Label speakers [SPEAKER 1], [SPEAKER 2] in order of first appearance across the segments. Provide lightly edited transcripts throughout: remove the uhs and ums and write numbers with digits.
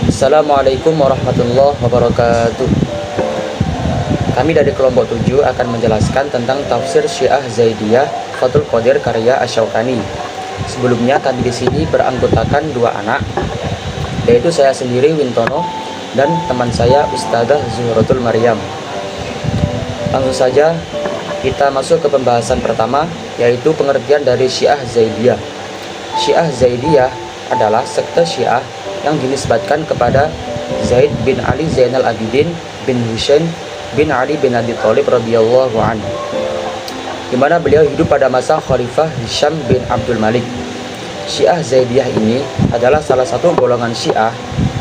[SPEAKER 1] Assalamualaikum warahmatullahi wabarakatuh. Kami dari kelompok 7 akan menjelaskan tentang tafsir Syiah Zaidiyah Fathul Qadir karya Asy-Syaukani. Sebelumnya kami di sini beranggotakan 2 anak, yaitu saya sendiri Wintono dan teman saya Ustadzah Zuhratul Maryam. Langsung saja kita masuk ke pembahasan pertama, yaitu pengertian dari Syiah Zaidiyah. Syiah Zaidiyah adalah sekte Syiah yang dinisbatkan kepada Zaid bin Ali Zainal Abidin bin Husain bin Ali bin Abi Thalib radhiyallahu anhu, di mana beliau hidup pada masa Khalifah Hisham bin Abdul Malik. Syiah Zaidiyah ini adalah salah satu golongan Syiah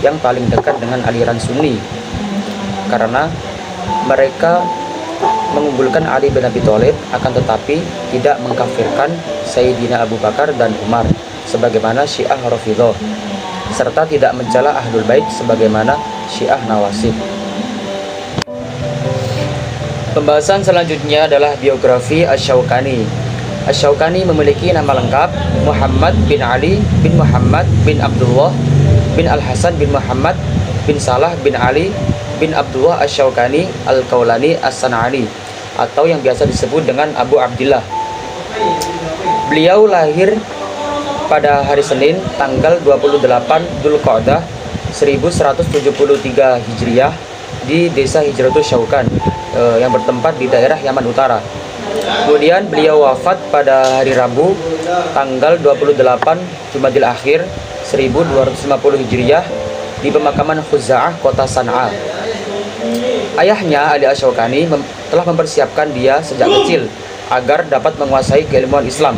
[SPEAKER 1] yang paling dekat dengan aliran Sunni, karena mereka mengunggulkan Ali bin Abi Thalib, akan tetapi tidak mengkafirkan Sayyidina Abu Bakar dan Umar sebagaimana Syiah Rafidhah, serta tidak mencela Ahlul Bait sebagaimana Syiah Nawasib. Pembahasan selanjutnya adalah biografi Asy-Syaukani. Asy-Syaukani memiliki nama lengkap Muhammad bin Ali bin Muhammad bin Abdullah bin Al-Hasan bin Muhammad bin Salah bin Ali bin Abdullah Asy-Syaukani Al-Kaulani As-San'ani, atau yang biasa disebut dengan Abu Abdillah. Beliau lahir pada hari Senin tanggal 28 Dzulqa'dah 1173 Hijriah di desa Hijratus Syaukan yang bertempat di daerah Yaman Utara. Kemudian beliau wafat pada hari Rabu tanggal 28 Jumadil Akhir 1250 Hijriah di pemakaman Khuza'ah kota San'a. Ayahnya Ali Asy-Syaukani telah mempersiapkan dia sejak kecil agar dapat menguasai keilmuan Islam.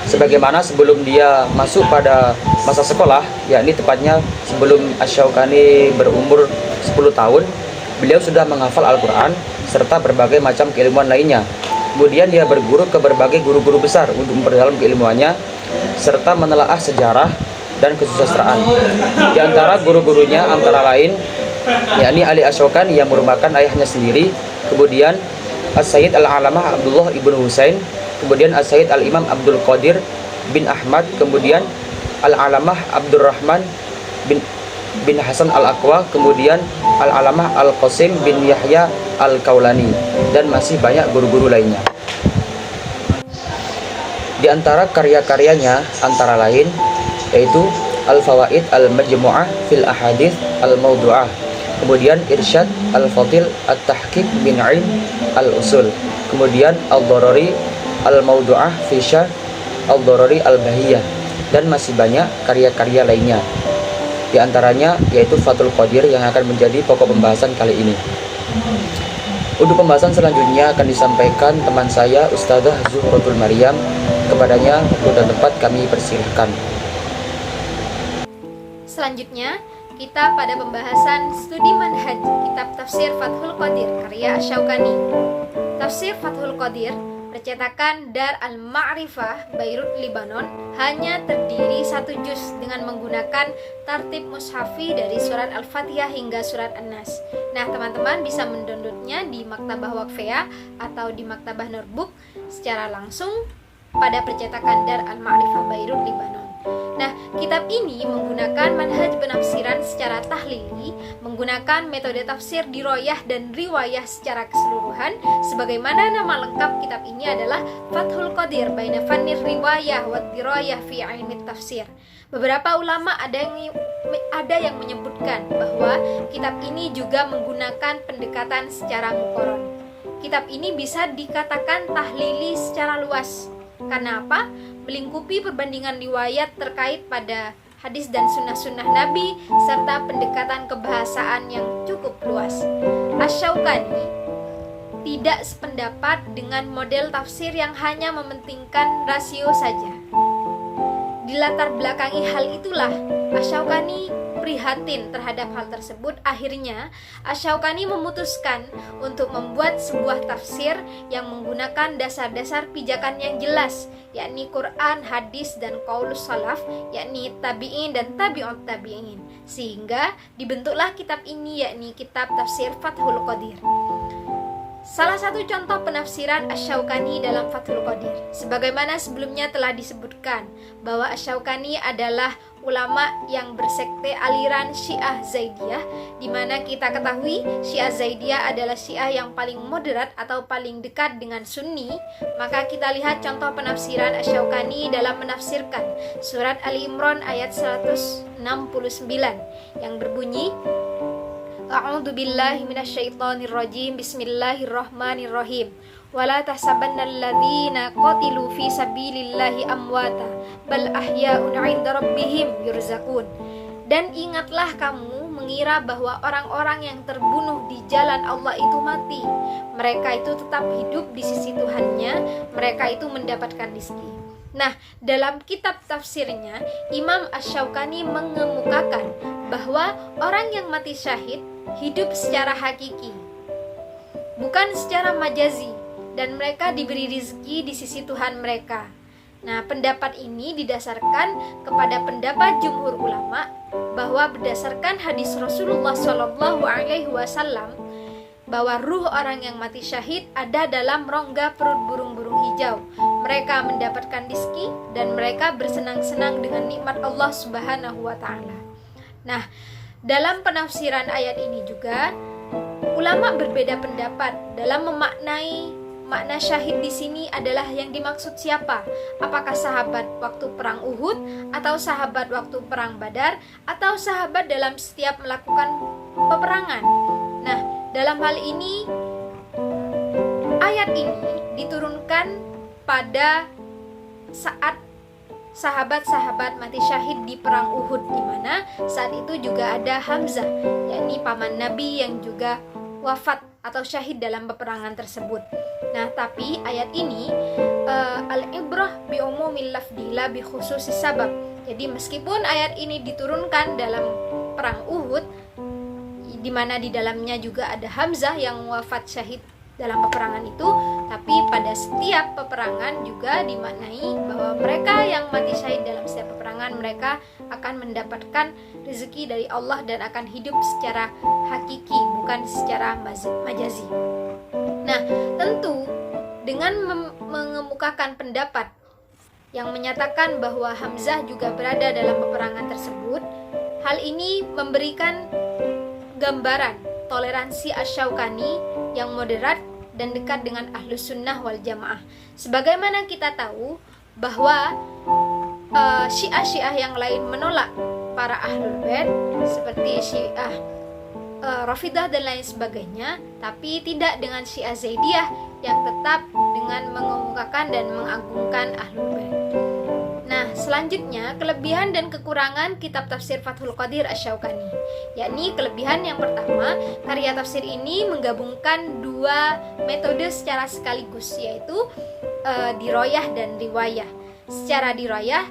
[SPEAKER 1] Sebagaimana sebelum dia masuk pada masa sekolah, yakni tepatnya sebelum Asy-Syaukani berumur 10 tahun, beliau sudah menghafal Al-Quran serta berbagai macam keilmuan lainnya. Kemudian dia berguru ke berbagai guru-guru besar untuk memperdalam keilmuannya serta menelaah sejarah dan kesusastraan. Di antara guru-gurunya antara lain yakni Ali Asy-Syaukani yang merupakan ayahnya sendiri, kemudian As-Sayyid Al-Alamah Abdullah ibnu Husain, kemudian As-Sayyid Al-Imam Abdul Qadir bin Ahmad, kemudian Al-Alamah Abdurrahman bin Hasan Al-Aqwa, kemudian Al-Alamah Al-Qasim bin Yahya Al-Kaulani, dan masih banyak guru-guru lainnya. Di antara karya-karyanya antara lain yaitu Al-Fawaid Al-Majmu'ah fil Ahadits Al-Mawdu'ah, kemudian Irsyad Al-Fadil At-Tahqiq bin Ilm Al-Usul, kemudian Al-Darari Al-Mawdu'ah fi Syarh Al-Darari Al-Bahiyah, dan masih banyak karya-karya lainnya. Di antaranya yaitu Fathul Qadir yang akan menjadi pokok pembahasan kali ini. Untuk pembahasan selanjutnya akan disampaikan teman saya Ustadzah Zuhratul Maryam. Kepadanya waktu dan tempat kami persilahkan.
[SPEAKER 2] Selanjutnya kita pada pembahasan studi manhaj kitab tafsir Fathul Qadir karya Asy-Syaukani. Tafsir Fathul Qadir percetakan Dar Al-Ma'rifah Beirut, Lebanon, hanya terdiri 1 juz dengan menggunakan tartib mushafi dari surat Al-Fatihah hingga surat An-Nas. Nah, teman-teman bisa mendownloadnya di Maktabah Waqfiyah atau di Maktabah Nurbook secara langsung pada percetakan Dar Al-Ma'rifah Beirut, Lebanon. Nah, kitab ini menggunakan manhaj penafsiran secara tahlili, menggunakan metode tafsir diroyah dan riwayah secara keseluruhan, sebagaimana nama lengkap kitab ini adalah Fathul Qadir Baina Fannir Riwayah wa Diroyah fi Ilmi Tafsir. Beberapa ulama ada yang menyebutkan bahwa kitab ini juga menggunakan pendekatan secara muqaron. Kitab ini bisa dikatakan tahlili secara luas. Karena apa? Melingkupi perbandingan riwayat terkait pada hadis dan sunnah-sunnah Nabi serta pendekatan kebahasaan yang cukup luas. Asy-Syaukani tidak sependapat dengan model tafsir yang hanya mementingkan rasio saja. Di latar belakangi hal itulah Asy-Syaukani prihatin terhadap hal tersebut. Akhirnya Asy-Syaukani memutuskan untuk membuat sebuah tafsir yang menggunakan dasar-dasar pijakan yang jelas, yakni Quran, hadis, dan qaulus salaf, yakni tabi'in dan tabi'ut tabi'in, sehingga dibentuklah kitab ini, yakni kitab tafsir Fathul Qadir. Salah satu contoh penafsiran Asy-Syaukani dalam Fathul Qadir, sebagaimana sebelumnya telah disebutkan bahwa Asy-Syaukani adalah ulama yang bersekte aliran Syiah Zaidiyah, di mana kita ketahui Syiah Zaidiyah adalah Syiah yang paling moderat atau paling dekat dengan Sunni. Maka kita lihat contoh penafsiran Asy-Syaukani dalam menafsirkan surat Ali Imran ayat 169 yang berbunyi, A'udzu billahi minasyaitonir rajim. Bismillahirrahmanirrahim. Wala tahsabannal ladzina qatilu fi sabilillahi amwata bal ahya'un 'inda rabbihim yurzaqun. Dan ingatlah kamu mengira bahwa orang-orang yang terbunuh di jalan Allah itu mati. Mereka itu tetap hidup di sisi Tuhannya, mereka itu mendapatkan rezeki. Nah, dalam kitab tafsirnya, Imam Asy-Syaukani mengemukakan bahwa orang yang mati syahid hidup secara hakiki, bukan secara majazi, dan mereka diberi rezeki di sisi Tuhan mereka. Nah, pendapat ini didasarkan kepada pendapat jumhur ulama bahwa berdasarkan hadis Rasulullah SAW bahwa ruh orang yang mati syahid ada dalam rongga perut burung-burung hijau. Mereka mendapatkan rezeki dan mereka bersenang-senang dengan nikmat Allah Subhanahu wa taala. Nah, dalam penafsiran ayat ini juga ulama berbeda pendapat dalam memaknai makna syahid di sini adalah yang dimaksud siapa? Apakah sahabat waktu perang Uhud, atau sahabat waktu perang Badar, atau sahabat dalam setiap melakukan peperangan? Nah, dalam hal ini ayat ini diturunkan pada saat sahabat-sahabat mati syahid di perang Uhud, di mana saat itu juga ada Hamzah, yakni paman Nabi yang juga wafat atau syahid dalam peperangan tersebut. Nah, tapi ayat ini al-ibrah bi umumil lafdi la bi khususis sabab. Jadi meskipun ayat ini diturunkan dalam perang Uhud, di mana di dalamnya juga ada Hamzah yang wafat syahid dalam peperangan itu, tapi pada setiap peperangan juga dimaknai bahwa mereka yang mati syahid dalam setiap peperangan, mereka akan mendapatkan rezeki dari Allah dan akan hidup secara hakiki, bukan secara majazi. Nah, tentu dengan mengemukakan pendapat yang menyatakan bahwa Hamzah juga berada dalam peperangan tersebut, hal ini memberikan gambaran toleransi Asy-Syaukani yang moderat dan dekat dengan Ahlus Sunnah wal Jamaah. Sebagaimana kita tahu bahwa Syiah-Syiah yang lain menolak para Ahlul Bait seperti Syiah Rafidah dan lain sebagainya, tapi tidak dengan Syiah Zaidiyah yang tetap dengan mengemukakan dan mengagungkan Ahlul Bait. Nah, selanjutnya kelebihan dan kekurangan kitab tafsir Fathul Qadir Asy-Syaukani. Yakni kelebihan yang pertama, karya tafsir ini menggabungkan dua metode secara sekaligus, yaitu diroyah dan riwayah. Secara diroyah,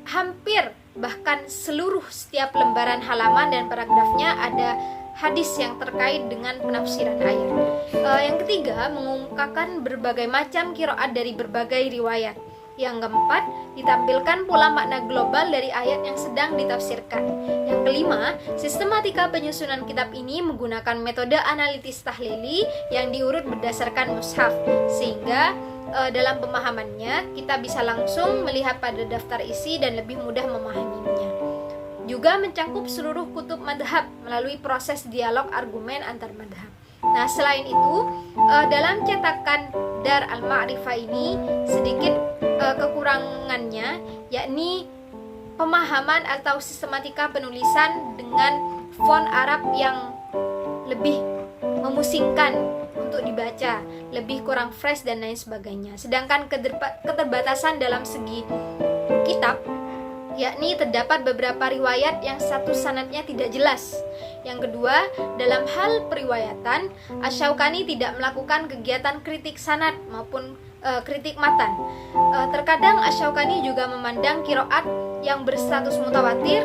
[SPEAKER 2] hampir bahkan seluruh setiap lembaran halaman dan paragrafnya ada hadis yang terkait dengan penafsiran ayat. Yang ketiga, mengungkapkan berbagai macam qiraat dari berbagai riwayat. Yang keempat, ditampilkan pula makna global dari ayat yang sedang ditafsirkan. Yang kelima, sistematika penyusunan kitab ini menggunakan metode analitis tahlili yang diurut berdasarkan mushaf, sehingga dalam pemahamannya kita bisa langsung melihat pada daftar isi dan lebih mudah memahaminya. Juga mencangkup seluruh kutub madhab melalui proses dialog argumen antar madhab. Nah, selain itu, dalam cetakan Dar al-Ma'rifah ini sedikit kekurangannya, yakni pemahaman atau sistematika penulisan dengan font Arab yang lebih memusingkan untuk dibaca, lebih kurang fresh dan lain sebagainya. Sedangkan keterbatasan dalam segi kitab, yakni terdapat beberapa riwayat yang satu sanadnya tidak jelas. Yang kedua, dalam hal periwayatan, Asy-Syaukani tidak melakukan kegiatan kritik sanad maupun kritik matan. Terkadang Asy-Syaukani juga memandang qiraat yang berstatus mutawatir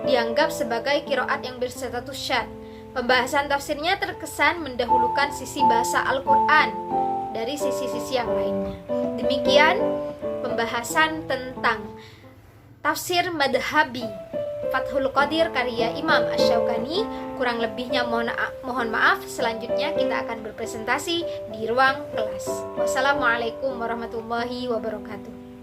[SPEAKER 2] dianggap sebagai qiraat yang berstatus syadz. Pembahasan tafsirnya terkesan mendahulukan sisi bahasa Al-Quran dari sisi-sisi yang lainnya. Demikian pembahasan tentang tafsir madhabi Fathul Qadir karya Imam Asy-Syaukani. Kurang lebihnya mohon maaf. Selanjutnya kita akan berpresentasi di ruang kelas. Wassalamualaikum warahmatullahi wabarakatuh.